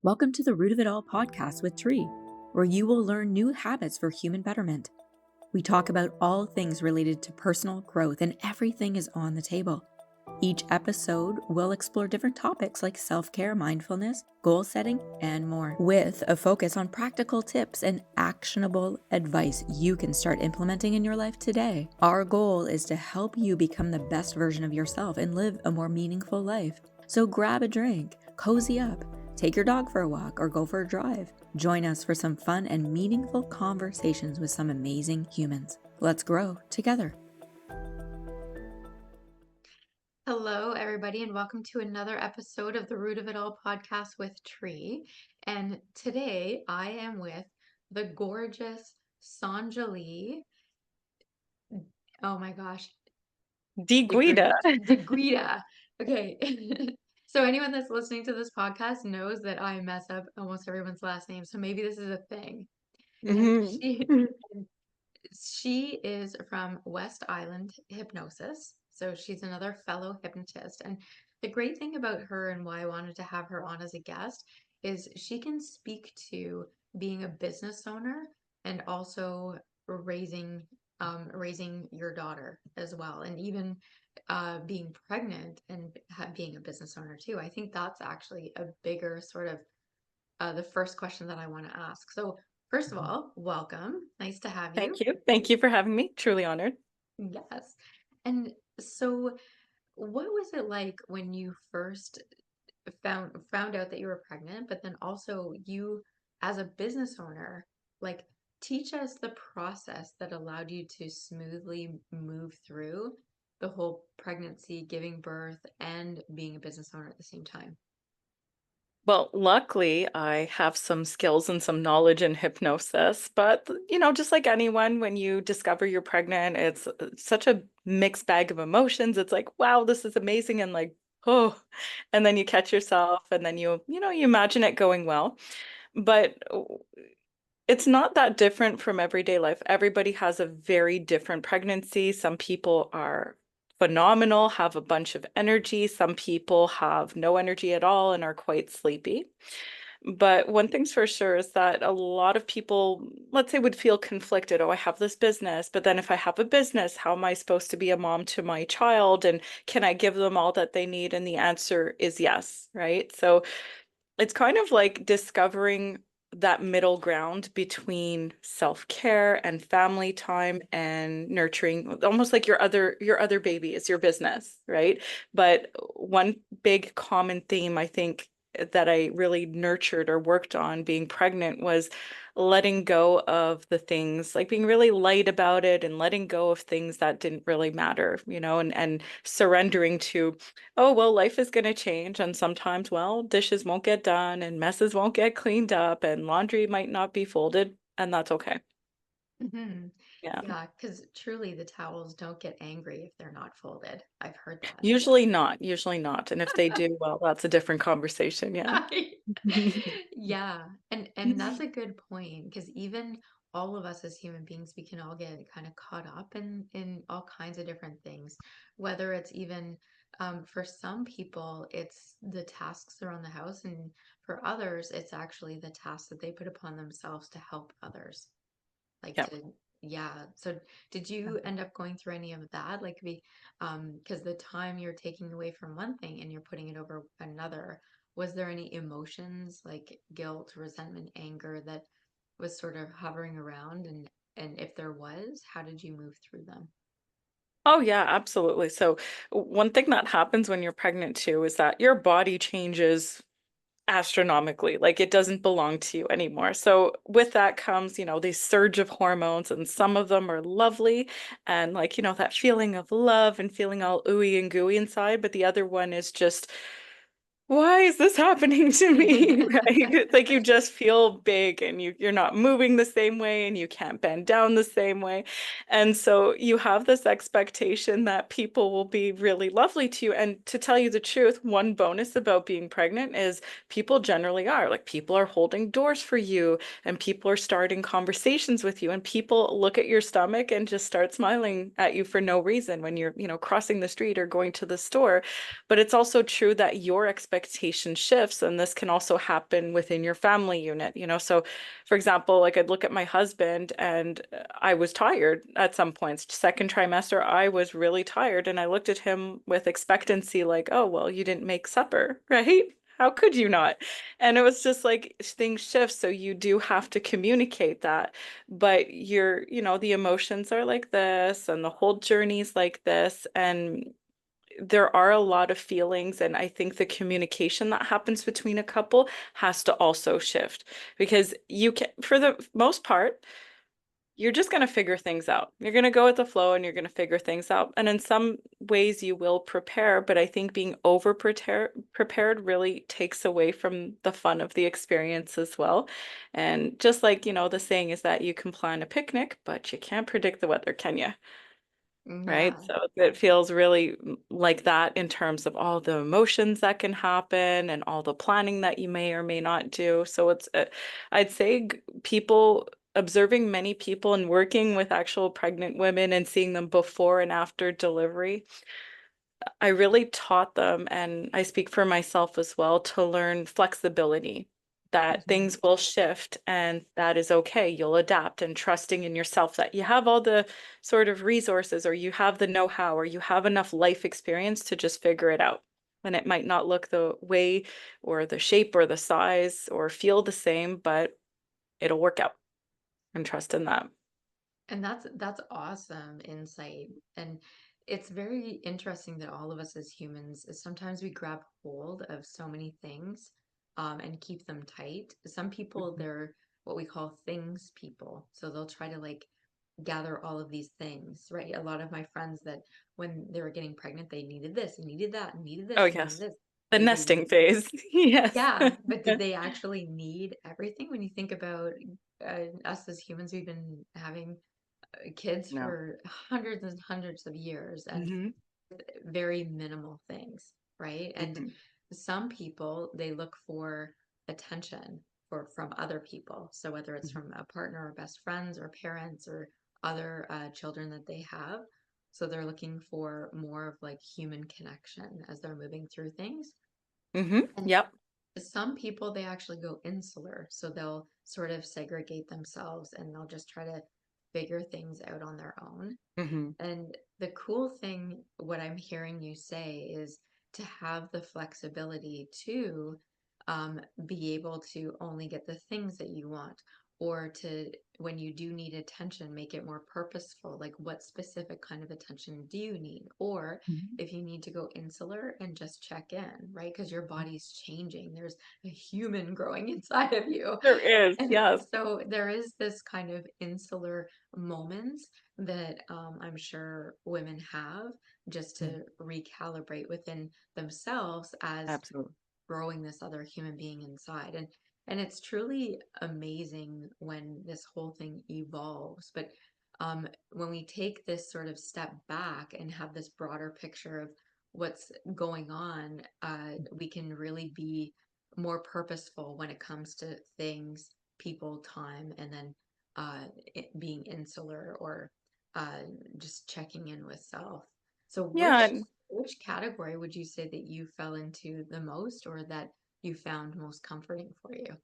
Welcome to the Root of It All podcast with Tree, where you will learn new habits for human betterment. We talk about all things related to personal growth, and everything is on the table. Each episode will explore different topics like self-care, mindfulness, goal setting, and more, with a focus on practical tips and actionable advice you can start implementing in your life today. Our goal is to help you become the best version of yourself and live a more meaningful life. So grab a drink, cozy up, take your dog for a walk, or go for a drive. Join us for some fun and meaningful conversations with some amazing humans. Let's grow together. Hello, everybody, and welcome to another episode of the Root of It All podcast with Tree. And today I am with the gorgeous Sonjali. Oh my gosh, Di Guida. Di Guida. Okay. So anyone that's listening to this podcast knows that I mess up almost everyone's last name. So maybe this is a thing. And she is from West Island Hypnosis. So she's another fellow hypnotist. And the great thing about her and why I wanted to have her on as a guest is she can speak to being a business owner and also raising your daughter as well, and even being pregnant and being a business owner too. I think that's actually a bigger sort of the first question that I want to ask. So first of all, welcome. Nice to have you. Thank you. Thank you for having me. Truly honored. Yes. And so what was it like when you first found out that you were pregnant, but then also you as a business owner, like teach us the process that allowed you to smoothly move through the whole pregnancy, giving birth, and being a business owner at the same time. Well, luckily, I have some skills and some knowledge in hypnosis, but just like anyone, when you discover you're pregnant, it's such a mixed bag of emotions. It's like, wow, this is amazing, and like, oh, and then you catch yourself, and then you imagine it going well. But it's not that different from everyday life. Everybody has a very different pregnancy. Some people are phenomenal, have a bunch of energy. Some people have no energy at all and are quite sleepy. But one thing's for sure is that a lot of people, let's say, would feel conflicted. Oh, I have this business, but then if I have a business, how am I supposed to be a mom to my child? And can I give them all that they need? And the answer is yes, right? So it's kind of like discovering that middle ground between self-care and family time and nurturing, almost like your other baby is your business, right? But one big common theme I think that I really nurtured or worked on being pregnant was letting go of the things, like being really light about it and letting go of things that didn't really matter, and surrendering to, oh, well, life is going to change. And sometimes, well, dishes won't get done and messes won't get cleaned up and laundry might not be folded. And that's okay. Mm-hmm. Yeah. Yeah, because truly the towels don't get angry if they're not folded. I've heard that. Usually not. Usually not. And if they do, well, that's a different conversation. Yeah. Yeah, and that's a good point because even all of us as human beings, we can all get kind of caught up in all kinds of different things. Whether it's even for some people, it's the tasks around the house, and for others, it's actually the tasks that they put upon themselves to help others. Like Yeah. yeah. So did you end up going through any of that? Like because the time you're taking away from one thing and you're putting it over another, was there any emotions like guilt, resentment, anger that was sort of hovering around? And if there was, how did you move through them? Oh, yeah, absolutely. So one thing that happens when you're pregnant too is that your body changes astronomically. Like it doesn't belong to you anymore. So with that comes, this surge of hormones, and some of them are lovely and like, that feeling of love and feeling all ooey and gooey inside. But the other one is just, why is this happening to me? Right? It's like you just feel big and you're not moving the same way and you can't bend down the same way. And so you have this expectation that people will be really lovely to you. And to tell you the truth, one bonus about being pregnant is people generally are. Like people are holding doors for you and people are starting conversations with you and people look at your stomach and just start smiling at you for no reason when you're, crossing the street or going to the store. But it's also true that your expectations expectation shifts, and this can also happen within your family unit, so for example, like I'd look at my husband, and I was tired at some points. Second trimester, I was really tired, and I looked at him with expectancy, like, oh, well, you didn't make supper, right? How could you not? And it was just like things shift. So you do have to communicate that. But the emotions are like this, and the whole journey's like this. And there are a lot of feelings. And I think the communication that happens between a couple has to also shift, because you can, for the most part, you're just going to figure things out. You're going to go with the flow, and you're going to figure things out. And in some ways you will prepare, but I think being prepared really takes away from the fun of the experience as well. And just like, the saying is that you can plan a picnic, but you can't predict the weather, can you? Right? Yeah. So it feels really like that in terms of all the emotions that can happen and all the planning that you may or may not do. So I'd say people observing many people and working with actual pregnant women and seeing them before and after delivery, I really taught them, and I speak for myself as well, to learn flexibility, that Mhm. things will shift and that is okay. You'll adapt, and trusting in yourself that you have all the sort of resources, or you have the know-how, or you have enough life experience to just figure it out. And it might not look the way or the shape or the size or feel the same, but it'll work out, and trust in that. And that's awesome insight. And it's very interesting that all of us as humans, sometimes we grab hold of so many things and keep them tight. Some people, Mhm. they're what we call things people. So they'll try to like gather all of these things, right? A lot of my friends that when they were getting pregnant, they needed this and needed that and needed Oh, this and needed yes. this. The nesting phase. Yes. Yeah, but did they actually need everything? When you think about us as humans, we've been having kids No. for hundreds and hundreds of years and Hmm. very minimal things, right? And Hmm. some people, they look for attention from other people. So whether it's from a partner or best friends or parents or other children that they have. So they're looking for more of like human connection as they're moving through things. Hmm. And Yep. some people, they actually go insular. So they'll sort of segregate themselves and they'll just try to figure things out on their own. Hmm. And the cool thing, what I'm hearing you say, is to have the flexibility to be able to only get the things that you want, or to, when you do need attention, make it more purposeful. Like, what specific kind of attention do you need? Or if you need to go insular and just check in, right? Because your body's changing. There's a human growing inside of you. There is, And yes. so there is this kind of insular moments that I'm sure women have just Mm. to recalibrate within themselves as Absolutely. growing this other human being inside. And it's truly amazing when this whole thing evolves. But when we take this sort of step back and have this broader picture of what's going on, we can really be more purposeful when it comes to things, people, time, and then being insular or uh, just checking in with self. So Yeah. which category would you say that you fell into the most or that you found most comforting for you?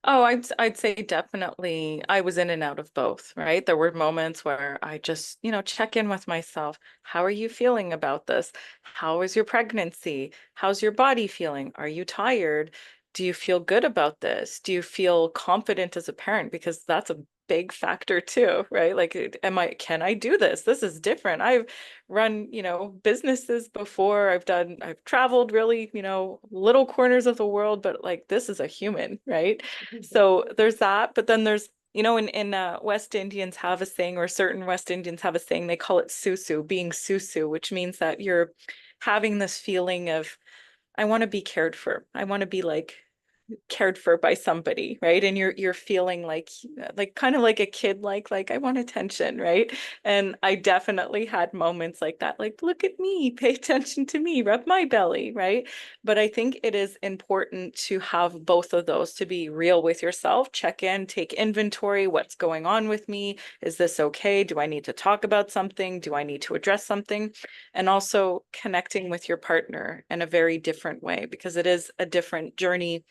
Oh, I'd say definitely I was in and out of both, right? There were moments where I just, check in with myself. How are you feeling about this? How is your pregnancy? How's your body feeling? Are you tired? Do you feel good about this? Do you feel confident as a parent? Because that's a big factor too, right? Like, can I do this? This is different. I've run, businesses before. I've traveled really, little corners of the world, but like this is a human, right? So there's that, but then there's, in West Indians have a saying, or certain West Indians have a saying, they call it susu, being susu, which means that you're having this feeling of, I want to be cared for. I want to be like cared for by somebody, right? And you're feeling like kind of like a kid, like I want attention, right? And I definitely had moments like that, like look at me, pay attention to me, rub my belly, right? But I think it is important to have both of those, to be real with yourself, check in, take inventory, what's going on with me? Is this okay? Do I need to talk about something? Do I need to address something? And also connecting with your partner in a very different way, because it is a different journey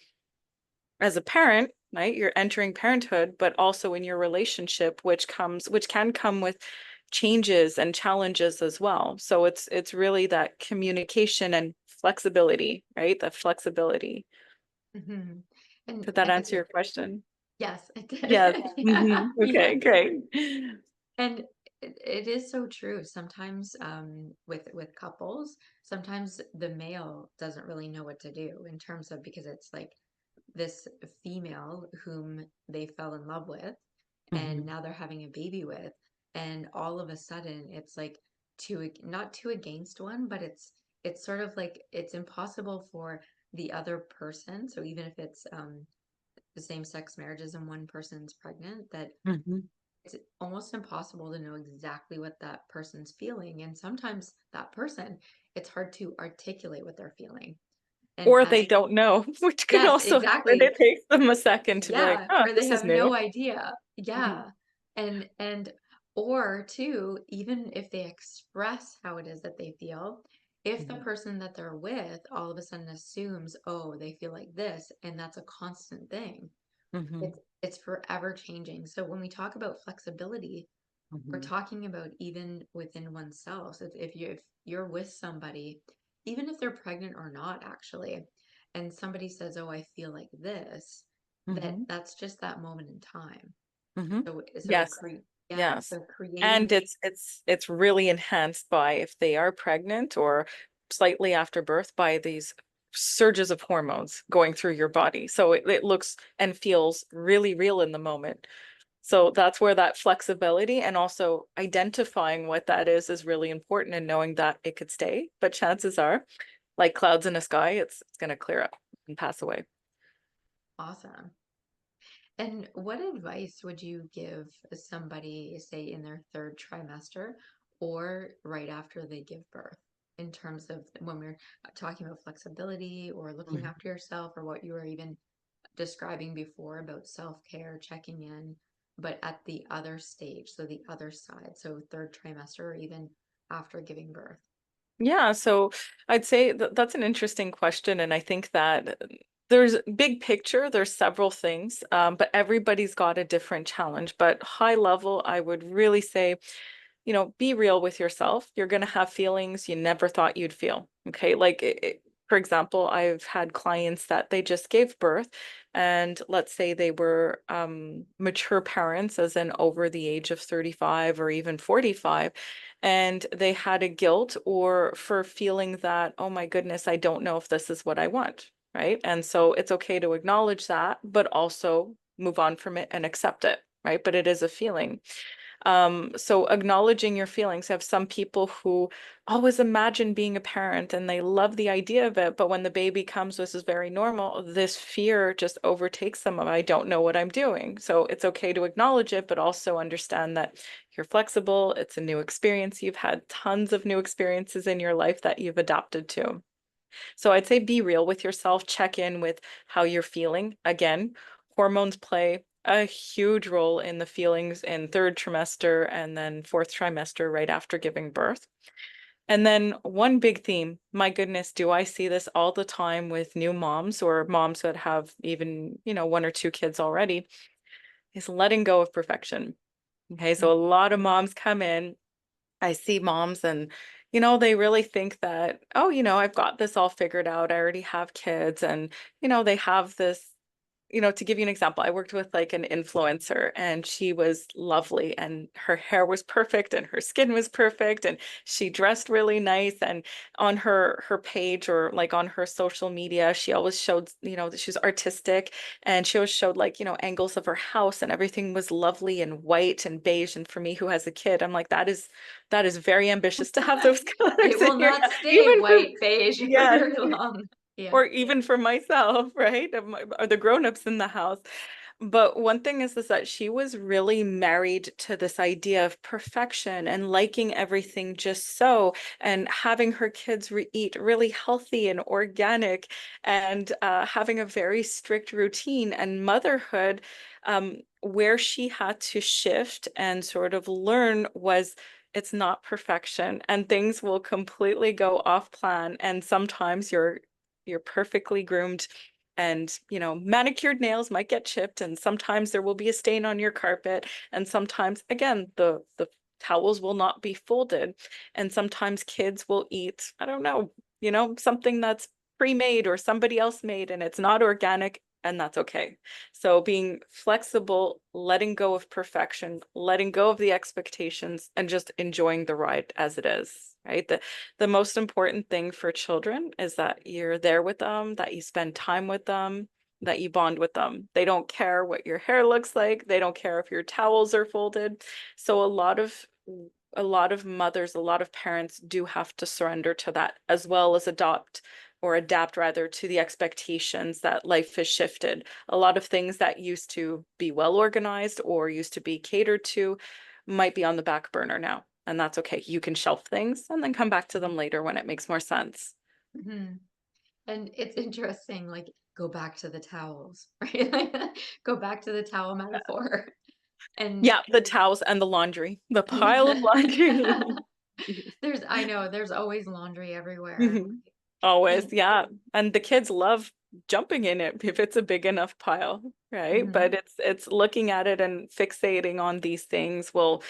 as a parent, right? You're entering parenthood, but also in your relationship, which can come with changes and challenges as well. So it's really that communication and flexibility, right? The flexibility. Hmm. Did that And answer your question? yes, it Yes. did. Yeah, Okay, yes. great. And it is so true. Sometimes with couples, sometimes the male doesn't really know what to do in terms of, because it's like this female whom they fell in love with and Hmm. now they're having a baby with, and all of a sudden it's like not two against one, but it's sort of like it's impossible for the other person. So even if it's the same sex marriages and one person's pregnant, that Hmm. it's almost impossible to know exactly what that person's feeling. And sometimes that person, it's hard to articulate what they're feeling. And Or as they don't know, which can yes, also happen. exactly. It takes them a second to be like, Yeah, oh, or they this is have new. no idea. Mhm. Yeah. And or two, even if they express how it is that they feel, if the Mhm. person that they're with all of a sudden assumes, oh, they feel like this, and that's a constant thing, Mhm. it's forever changing. So when we talk about flexibility, we're Mhm. talking about even within oneself. So if you're with somebody, even if they're pregnant or not, actually, and somebody says, "Oh, I feel like this," Mhm. that's just that moment in time. Mhm. So Yes. yeah, Yes. so creating. And it's really enhanced by, if they are pregnant or slightly after birth, by these surges of hormones going through your body. So it looks and feels really real in the moment. So that's where that flexibility and also identifying what that is really important, and knowing that it could stay, but chances are, like clouds in a sky, it's going to clear up and pass away. Awesome. And what advice would you give somebody, say, in their third trimester or right after they give birth, in terms of when we're talking about flexibility or looking Mhm. after yourself, or what you were even describing before about self-care, checking in, but at the other stage, so the other side, so third trimester or even after giving birth? Yeah, so I'd say that's an interesting question. And I think that there's big picture, there's several things, but everybody's got a different challenge. But high level, I would really say, be real with yourself. You're going to have feelings you never thought you'd feel. Okay. Like, for example, I've had clients that they just gave birth, and let's say they were mature parents, as in over the age of 35 or even 45, and they had a guilt or for feeling that, oh my goodness, I don't know if this is what I want. Right. And so it's okay to acknowledge that, but also move on from it and accept it. Right. But it is a feeling. So acknowledging your feelings. I have some people who always imagine being a parent and they love the idea of it, but when the baby comes, this is very normal. This fear just overtakes them of, I don't know what I'm doing. So it's okay to acknowledge it, but also understand that you're flexible. It's a new experience. You've had tons of new experiences in your life that you've adapted to. So I'd say be real with yourself, check in with how you're feeling. Again, hormones play a huge role in the feelings in third trimester and then fourth trimester right after giving birth. And then one big theme, my goodness, do I see this all the time with new moms or moms that have even, one or two kids already, is letting go of perfection. Okay, so a lot of moms come in, I see moms and they really think that, oh, I've got this all figured out. I already have kids, and they have this, to give you an example, I worked with like an influencer, and she was lovely, and her hair was perfect and her skin was perfect, and she dressed really nice, and on her page or like on her social media, she always showed, that she's artistic, and she always showed like, angles of her house, and everything was lovely and white and beige. And for me, who has a kid, I'm like, that is very ambitious to have those colors It in will your not house. stay Even for white beige for yes, very long. Yeah. or even for myself, right? Or the grown-ups in the house. But one thing is that she was really married to this idea of perfection and liking everything just so, and having her kids eat really healthy and organic, and having a very strict routine. And motherhood, where she had to shift and sort of learn was, it's not perfection, and things will completely go off plan. And sometimes you're perfectly groomed, and manicured nails might get chipped, and sometimes there will be a stain on your carpet, and sometimes again the towels will not be folded, and sometimes kids will eat, I don't know, something that's pre-made or somebody else made, and it's not organic, and that's okay. So being flexible, letting go of perfection, letting go of the expectations, and just enjoying the ride as it is, right? The most important thing for children is that you're there with them, that you spend time with them, that you bond with them. They don't care what your hair looks like. They don't care if your towels are folded. So a lot of mothers, a lot of parents do have to surrender to that, as well as adapt rather to the expectations that life has shifted. A lot of things that used to be well organized or used to be catered to might be on the back burner now. And that's okay. You can shelf things and then come back to them later when it makes more sense. Hmm. And it's interesting, like, go back to the towels, right? Like, go back to the towel metaphor. And Yeah, the towels and the laundry, the pile of yeah. laundry. I know there's always laundry everywhere. Mhm. Always, And yeah. And the kids love jumping in it if it's a big enough pile, right? But mhm, it's looking at it and fixating on these things will,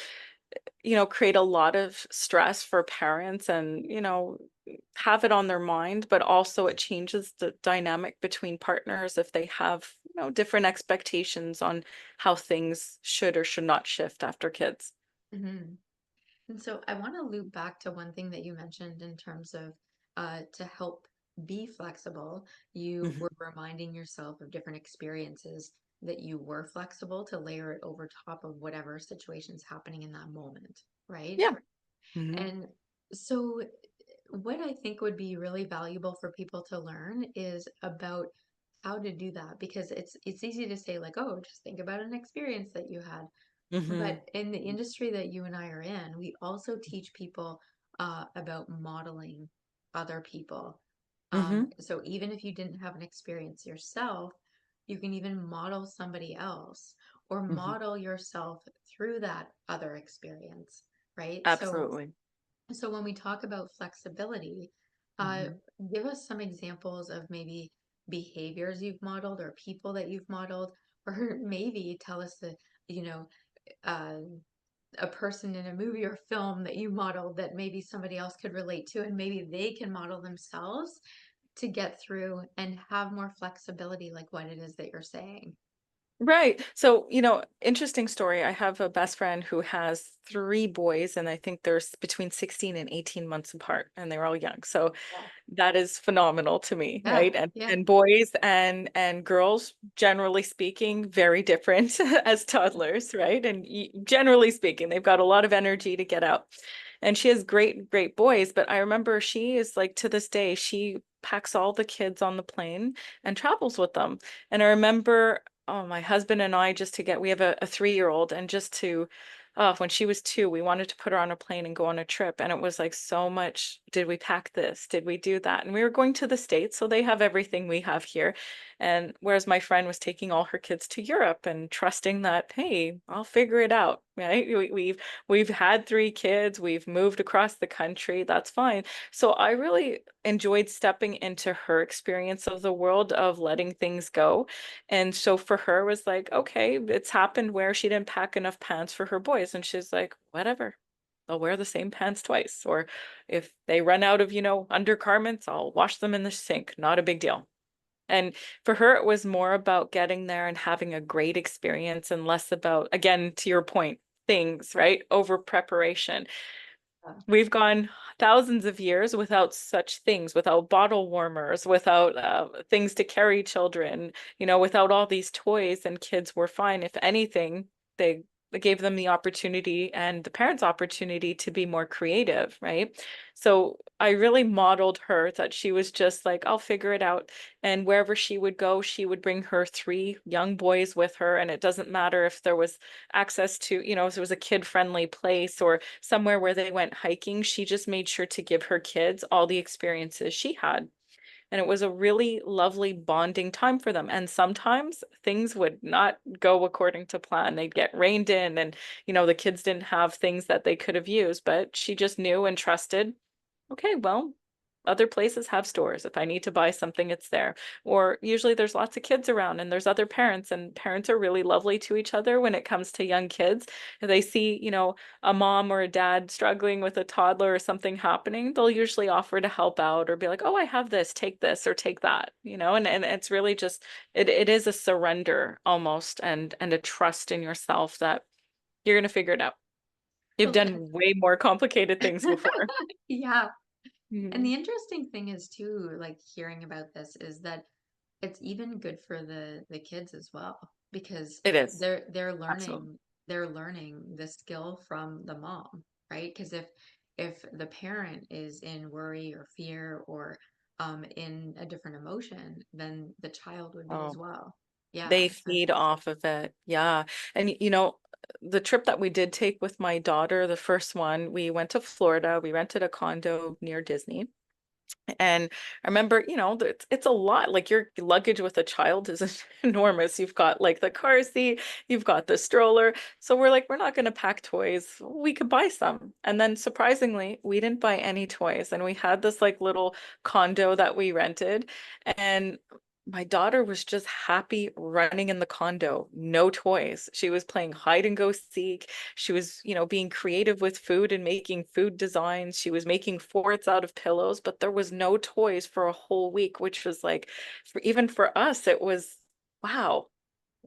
create a lot of stress for parents, and, have it on their mind, but also it changes the dynamic between partners if they have, different expectations on how things should or should not shift after kids. mhm. And so I want to loop back to one thing that you mentioned in terms of to help be flexible. You Mhm. were reminding yourself of different experiences that you were flexible to layer it over top of whatever situation's happening in that moment, right? Yeah. Mhm. And so what I think would be really valuable for people to learn is about how to do that, because it's easy to say like, oh, just think about an experience that you had. Mhm. But in the industry that you and I are in, we also teach people about modeling other people. Mhm. So even if you didn't have an experience yourself, you can even model somebody else or Mhm. model yourself through that other experience, right? Absolutely. So when we talk about flexibility, uh, Mhm. give us some examples of maybe behaviors you've modeled or people that you've modeled, or maybe tell us that, you know, uh, a person in a movie or film that you modeled that maybe somebody else could relate to, and maybe they can model themselves to get through and have more flexibility, like what it is that you're saying. Right. So, interesting story. I have a best friend who has three boys, and I think they're between 16 and 18 months apart, and they're all young. So Wow. that is phenomenal to me, Yeah, right? And yeah. and boys and girls, generally speaking, very different as toddlers, right? And generally speaking, they've got a lot of energy to get out. And she has great, great boys, but I remember she is like, to this day, she packs all the kids on the plane and travels with them. And I remember, oh, my husband and I, we have a 3-year-old, and just to, when she was 2, we wanted to put her on a plane and go on a trip. And it was like so much, did we pack this? Did we do that? And we were going to the States, so they have everything we have here. And whereas my friend was taking all her kids to Europe and trusting that, hey, I'll figure it out, right? We've had 3 kids, we've moved across the country, that's fine. So I really enjoyed stepping into her experience of the world of letting things go. And so for her it was like, okay, it's happened where she didn't pack enough pants for her boys, and she's like, whatever. They'll wear the same pants twice. Or if they run out of, undergarments, I'll wash them in the sink. Not a big deal. And for her, it was more about getting there and having a great experience, and less about, again, to your point, things, right? Over preparation. Yeah. We've gone thousands of years without such things, without bottle warmers, without things to carry children, without all these toys, and kids were fine. If anything, they gave them the opportunity and the parents opportunity to be more creative, right? So I really modeled her that she was just like, I'll figure it out. And wherever she would go, she would bring her 3 young boys with her. And it doesn't matter if there was access to, if it was a kid-friendly place or somewhere where they went hiking, she just made sure to give her kids all the experiences she had. And it was a really lovely bonding time for them. And sometimes things would not go according to plan. They'd get reined in, and, the kids didn't have things that they could have used, but she just knew and trusted, okay, well, other places have stores. If I need to buy something, it's there. Or usually there's lots of kids around and there's other parents, and parents are really lovely to each other when it comes to young kids. If they see, a mom or a dad struggling with a toddler or something happening, they'll usually offer to help out or be like, oh, I have this or take that, and it's really just, it is a surrender almost, and a trust in yourself that you're going to figure it out. You've Well, done way more complicated things before. yeah. And Mhm. the interesting thing is too, like hearing about this, is that it's even good for the kids as well, because It is. they're Absolutely. learning the skill from the mom, right? Because if the parent is in worry or fear or in a different emotion, then the child would be as Oh, well. Yeah. they feed off of it. Yeah. And the trip that we did take with my daughter, the first one, we went to Florida. We rented a condo near Disney. And I remember, it's a lot. Like your luggage with a child is enormous. You've got like the car seat, you've got the stroller. So we're like, we're not going to pack toys. We could buy some. And then surprisingly, we didn't buy any toys. And we had this like little condo that we rented. And my daughter was just happy running in the condo, no toys. She was playing hide and go seek. She was, being creative with food and making food designs. She was making forts out of pillows, but there was no toys for a whole week, which was like, even for us, it was, wow,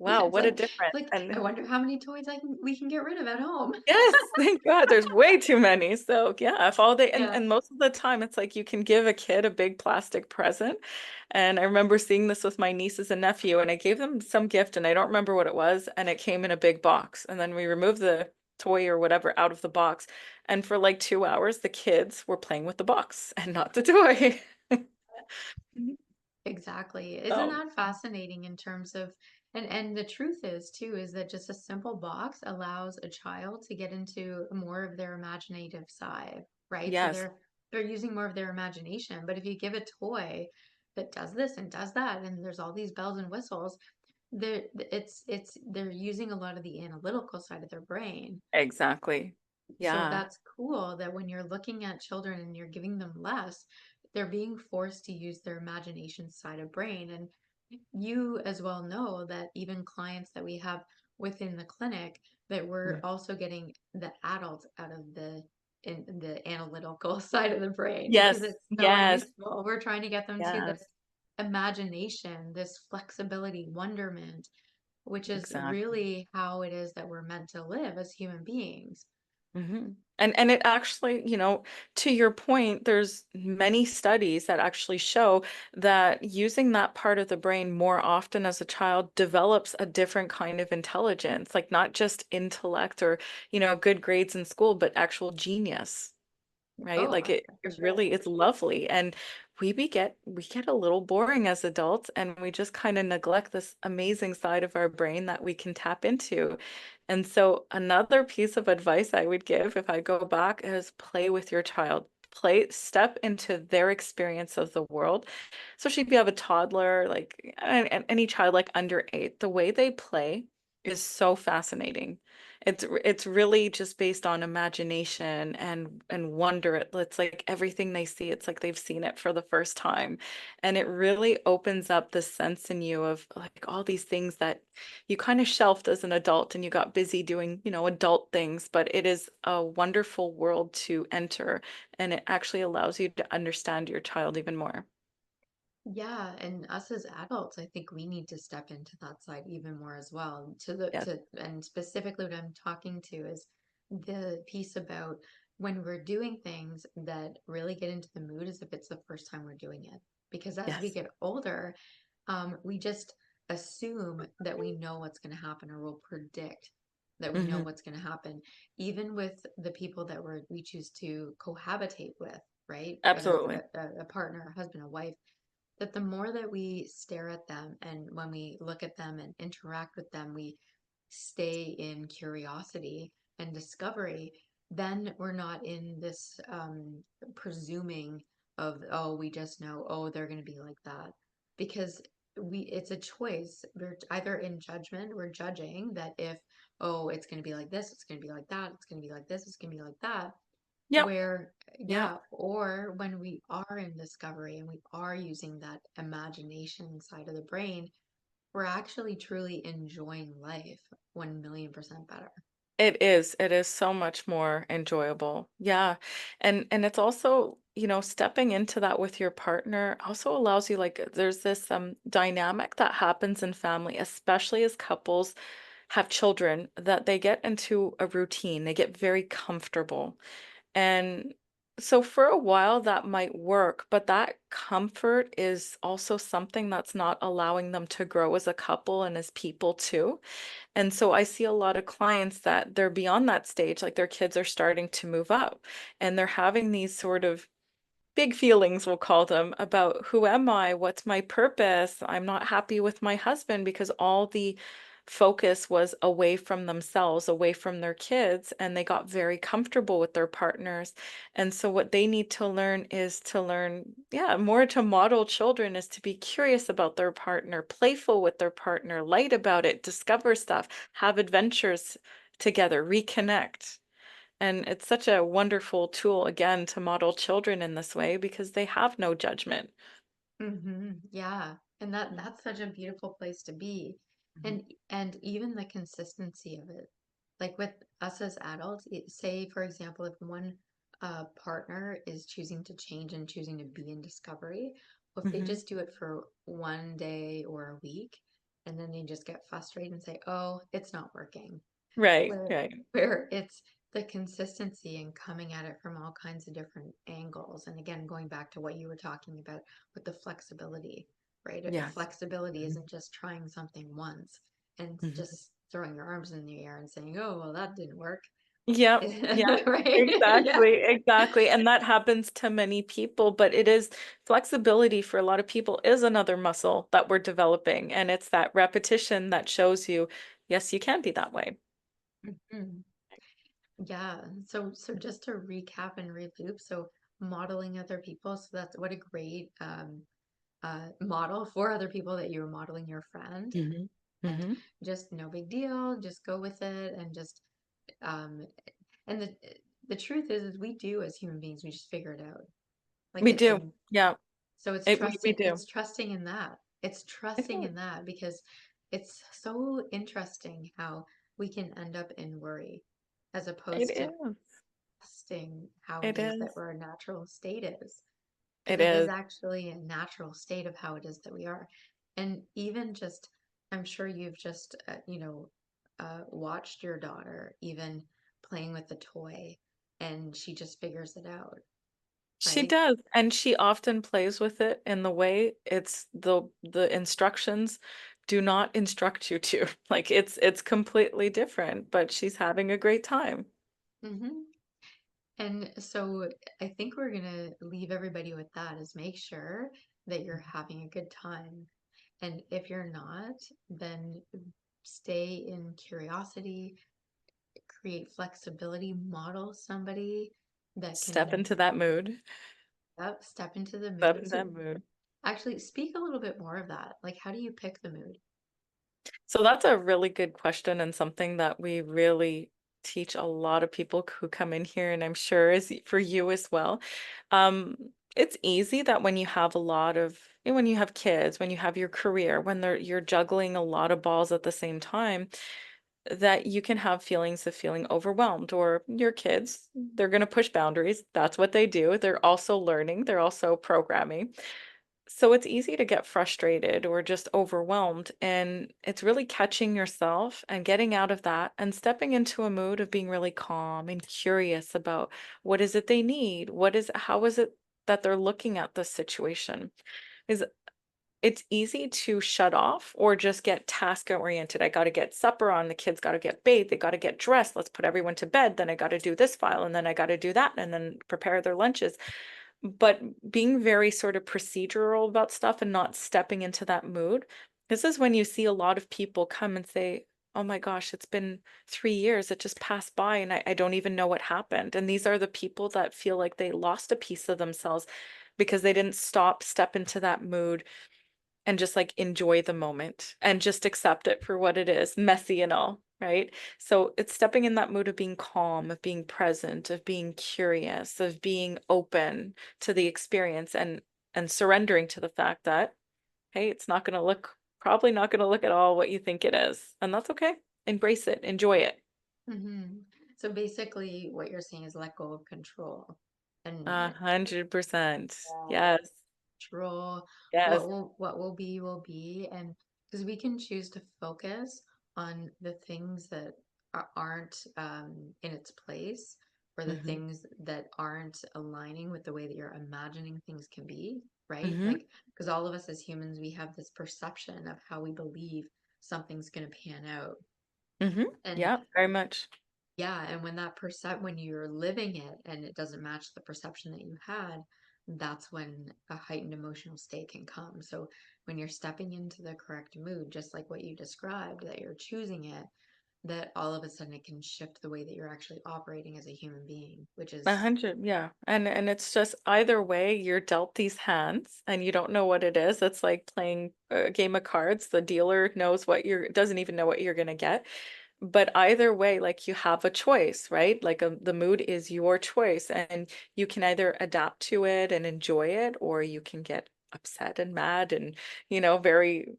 Yeah, wow, what a difference. it's like I And wonder how many toys we can get rid of at home. yes, thank God, there's way too many. So yeah, if all they Yeah. and most of the time it's like you can give a kid a big plastic present. And I remember seeing this with my nieces and nephew, and I gave them some gift and I don't remember what it was, and it came in a big box. And then we removed the toy or whatever out of the box. And for like 2 hours, the kids were playing with the box and not the toy. Exactly. Isn't So that fascinating in terms of, and the truth is too, is that just a simple box allows a child to get into more of their imaginative side, right? So yes, they're using more of their imagination. But if you give a toy that does this and does that, and there's all these bells and whistles, they're using a lot of the analytical side of their brain. exactly. So Yeah. that's cool that when you're looking at children and you're giving them less, they're being forced to use their imagination side of brain. And you as well know that even clients that we have within the clinic, that we're Mm. also getting the adults out of the analytical side of the brain because Yes, it's so yes, unuseful. We're trying to get them to this yes, imagination, this flexibility, wonderment, which is exactly. really how it is that we're meant to live as human beings. And it actually, to your point, there's many studies that actually show that using that part of the brain more often as a child develops a different kind of intelligence, like not just intellect or, good grades in school, but actual genius, right? Oh, Like it sure. really is lovely. And we get a little boring as adults, and we just kind of neglect this amazing side of our brain that we can tap into. And so another piece of advice I would give if I go back is play with your child. Step into their experience of the world. Especially if you have a toddler, like any child like under 8, the way they play is so fascinating. It's really just based on imagination and wonder. It's like everything they see, it's like they've seen it for the first time. And it really opens up the sense in you of like all these things that you kind of shelved as an adult and you got busy doing, adult things, but it is a wonderful world to enter, and it actually allows you to understand your child even more. Yeah, and us as adults, I think we need to step into that side even more as well. Yes. And specifically what I'm talking to is the piece about when we're doing things that really get into the mood as if it's the first time we're doing it. Because as we Yes. get older, we just assume that we know what's going to happen or will predict. that we know Hmm. what's going to happen, even with the people that we choose to cohabitate with, right? Whether it's Absolutely. a partner, a husband, a wife, that the more that we stare at them and when we look at them and interact with them, we stay in curiosity and discovery, then we're not in this presuming of, oh, we just know, oh, they're going to be like that. Because it's a choice. We're either in judgment, we're judging that if, oh, it's going to be like this, it's going to be like that, it's going to be like this, it's going to be like that. Yep. Where, Yep. yeah, or when we are in discovery and we are using that imagination side of the brain, we're actually truly enjoying life 1,000,000% better. It is. It is so much more enjoyable. Yeah. And it's also, stepping into that with your partner also allows you, like, there's this dynamic that happens in family, especially as couples have children, that they get into a routine. They get very comfortable. And so for a while that might work, but that comfort is also something that's not allowing them to grow as a couple and as people too. And so I see a lot of clients that they're beyond that stage, like their kids are starting to move up and they're having these sort of big feelings, we'll call them, about who am I? What's my purpose? I'm not happy with my husband because all the focus was away from themselves, away from their kids, and they got very comfortable with their partners. And so what they need to learn is to learn, yeah, more to model children is to be curious about their partner, playful with their partner, light about it, discover stuff, have adventures together, reconnect. And it's such a wonderful tool, again, to model children in this way because they have no judgment. Yeah. And Mm. that's such a beautiful place to be. Mhm. And even the consistency of it. Like with us as adults, say for example, if one partner is choosing to change and choosing to be in discovery, well, if they Mhm. just do it for one day or a week, and then they just get frustrated and say, "Oh, it's not working." Right, where right. where it's the consistency and coming at it from all kinds of different angles. And again, going back to what you were talking about with the flexibility, right? Yes. Flexibility Mhm. isn't just trying something once and Mhm. just throwing your arms in the air and saying, "Oh, well, that didn't work." Yep, yep, Right? Yeah. exactly, exactly. And that happens to many people, but it is flexibility for a lot of people is another muscle that we're developing. And it's that repetition that shows you, yes, you can be that way. Mhm. Yeah. So just to recap and reloop, so modeling other people, so that's what a great model for other people that you were modeling your friend. Hmm. And Hmm. just no big deal, just go with it and just um and the truth is we do as human beings, we just figure it out. Like We it, do. and Yeah, so it's we trusting, do. it's trusting in that. It's It trusting is. in that because it's so interesting how we can end up in worry as It opposed to is. trusting how it It is that is. our natural state is, because It it is is. actually a natural state of how it is that we are. And even just, I'm sure you've just, watched your daughter even playing with the toy and she just figures it out, She right? does, and she often plays with it in the way it's the instructions do not instruct you to. Like it's completely different, but she's having a great time. hmm And so I think we're going to leave everybody with that is make sure that you're having a good time. And if you're not, then stay in curiosity, create flexibility, model somebody that Step can into that mood. step into the Step mood. in So that mood. actually speak a little bit more of that. Like, how do you pick the mood? So that's a really good question and something that we really teach a lot of people who come in here, and I'm sure is for you as well. Um, it's easy that when you have a lot of, when you have kids, when you have your career, when you're juggling a lot of balls at the same time, that you can have feelings of feeling overwhelmed, or your kids, they're going to push boundaries. That's what they do. They're also learning, they're also programming. So it's easy to get frustrated or just overwhelmed. And it's really catching yourself and getting out of that and stepping into a mood of being really calm and curious about what is it they need? How is it that they're looking at this situation? Is it's easy to shut off or just get task oriented. I got to get supper on, the kids got to get bathed, they got to get dressed, let's put everyone to bed, then I got to do this file, and then I got to do that, and then prepare their lunches. But being very sort of procedural about stuff and not stepping into that mood, this is when you see a lot of people come and say, oh my gosh, it's been 3 years, it just passed by, and I don't even know what happened. And these are the people that feel like they lost a piece of themselves because they didn't step into that mood and just like enjoy the moment and just accept it for what it is, messy and all, right? So it's stepping in that mood of being calm, of being present, of being curious, of being open to the experience, and surrendering to the fact that, hey, it's not going to look, probably not going to look at all what you think it is. And that's okay. Embrace it, enjoy it. Mm-hmm. So basically, what you're saying is let go of control and 100%. yeah, Yes. control Yes. what will be, and because we can choose to focus on the things that aren't in its place, or the Mm-hmm. things that aren't aligning with the way that you're imagining things can be, right? Mm-hmm. Like, because all of us as humans, we have this perception of how we believe something's going to pan out. Mm-hmm. And Yeah, very much. yeah, and when you're living it and it doesn't match the perception that you had, that's when a heightened emotional state can come. So when you're stepping into the correct mood, just like what you described, that you're choosing it, that all of a sudden it can shift the way that you're actually operating as a human being, which A is hundred, yeah. And it's just either way, you're dealt these hands and you don't know what it is. It's like playing a game of cards. The dealer knows what you're, doesn't even know what you're gonna get. But either way, like you have a choice, right? Like the mood is your choice, and you can either adapt to it and enjoy it, or you can get upset and mad and, very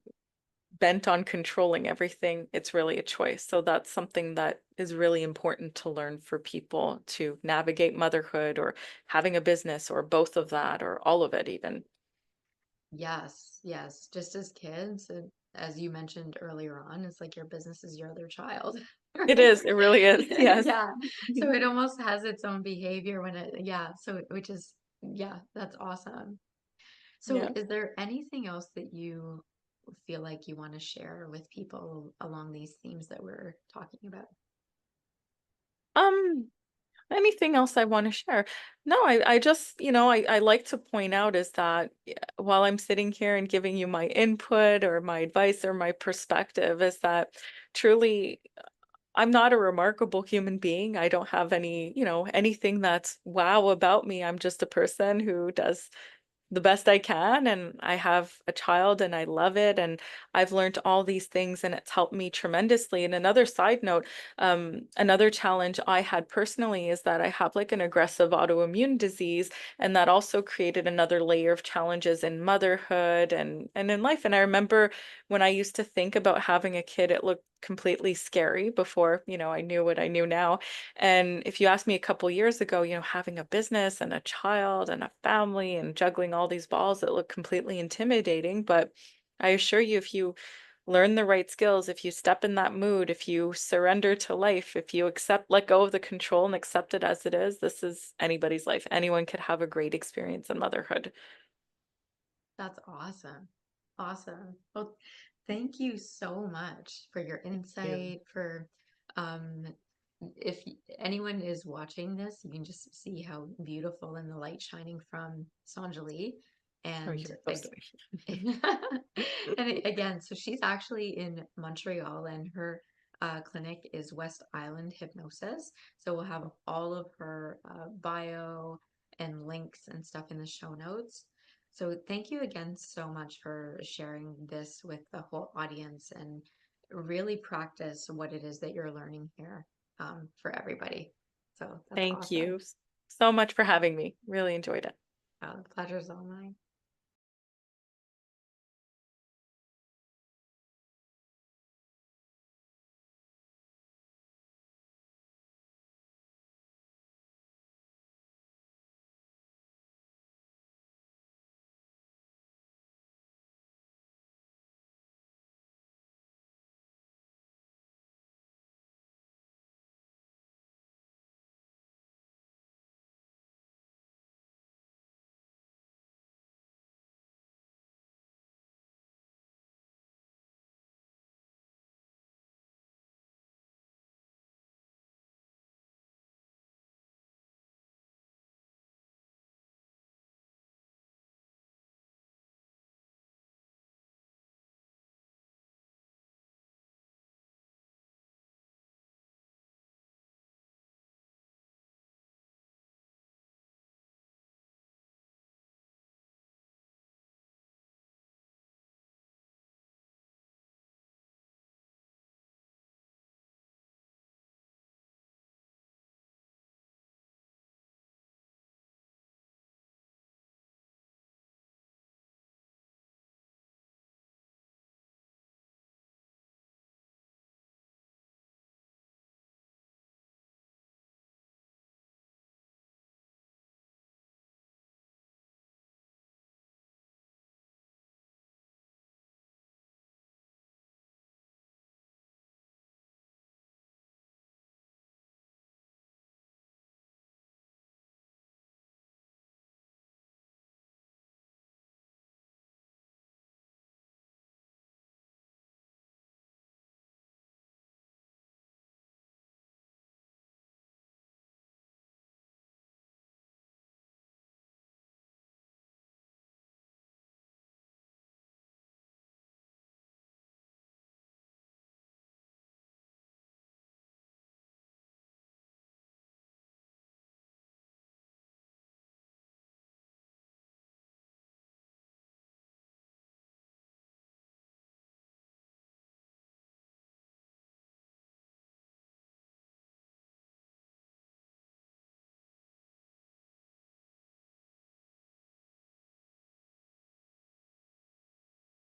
bent on controlling everything. It's really a choice. So that's something that is really important to learn for people to navigate motherhood or having a business or both of that or all of it even. yes, yes. Just as kids, and as you mentioned earlier on, it's like your business is your other child, It right? is, it really is. Yes. Yeah. So it almost has its own behavior when yeah. So, which is, yeah, that's awesome. So, Yeah. is there anything else that you feel like you want to share with people along these themes that we're talking about? Um, Anything else I want to share? No, I just, I like to point out is that while I'm sitting here and giving you my input or my advice or my perspective, is that truly I'm not a remarkable human being. I don't have any, anything that's wow about me. I'm just a person who does the best I can. And I have a child and I love it. And I've learned all these things and it's helped me tremendously. And another side note, another challenge I had personally is that I have like an aggressive autoimmune disease. And that also created another layer of challenges in motherhood and in life. And I remember when I used to think about having a kid, it looked completely scary before, I knew what I knew now. And if you asked me a couple years ago, having a business and a child and a family and juggling all these balls, it looked completely intimidating. But I assure you, if you learn the right skills, if you step in that mood, if you surrender to life, if you let go of the control and accept it as it is, this is anybody's life. Anyone could have a great experience in motherhood. That's awesome. Awesome. Well, thank you so much for your You. insight, for um if anyone is watching this, you can just see how beautiful and the light shining from Sonjali. Oh, And you're so sweet. and again, so she's actually in Montreal, and her clinic is West Island Hypnosis. So we'll have all of her bio and links and stuff in the show notes. So thank you again so much for sharing this with the whole audience, and really practice what it is that you're learning here for everybody. So that's Thank awesome. you so much for having me. Really enjoyed it. The pleasure's all mine.